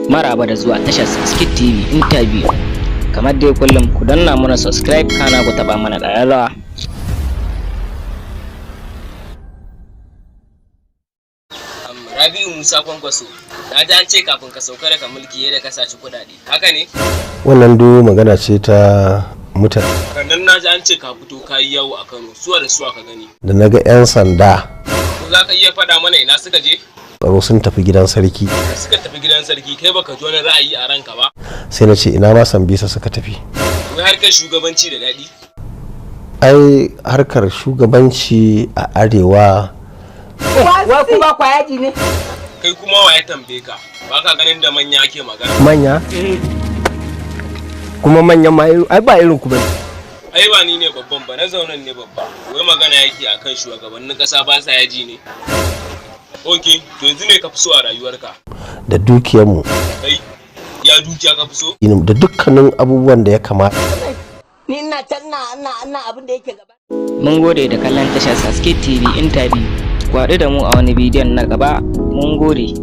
Maraba da zuwa tashar Skit TV Interview. Kamar dai kullum ku danna mana subscribe kana ku taba mana ƙararrawa. Rabi'u Musa Kwankwaso, na ji an ce kafin ka sauka daga mulki yadda ka saci kuɗaɗe, haka ne? Wannan duk magana ce ta mutane. Kannan na ji an ce ka fito ka yi yawo a Kano, suwa da suwa ka gani. Da na ga 'yan sanda. Ko za ka iya faɗa mana ina suka je? Tsaro sun tafi gidan sarki. Suka tafi gidan sarki, kai baka ji wani ra'ayi a ranka ba? Sai na ce ina ma Sambisa suka tafi. Wai harkar shugabanci da daɗi? Ai harkar shugabanci a arewa. Wa kuma kwayaji ne? Kai kuma wa ya tambaye ka? Ba ka ganin da manya ake magana? Manya? Kuma manyan ma ai ba irin ku bane. Ai ba ni ne babban ba, na zaunan ne babba. Wai magana yake akan shugabannin ƙasa ba sa yaji ne. Ok, to yanzu me ka fi so a rayuwarka? Da dukiyarmu. Kai, ya dukiya ka fi so? Da dukkanin abubuwan da ya kamata. Ni ina can na abin da yake gaba. Mun gode da kallon tashar Skit TV Interview. Ku haɗu da mu a wani bidiyon na gaba. Mun gode.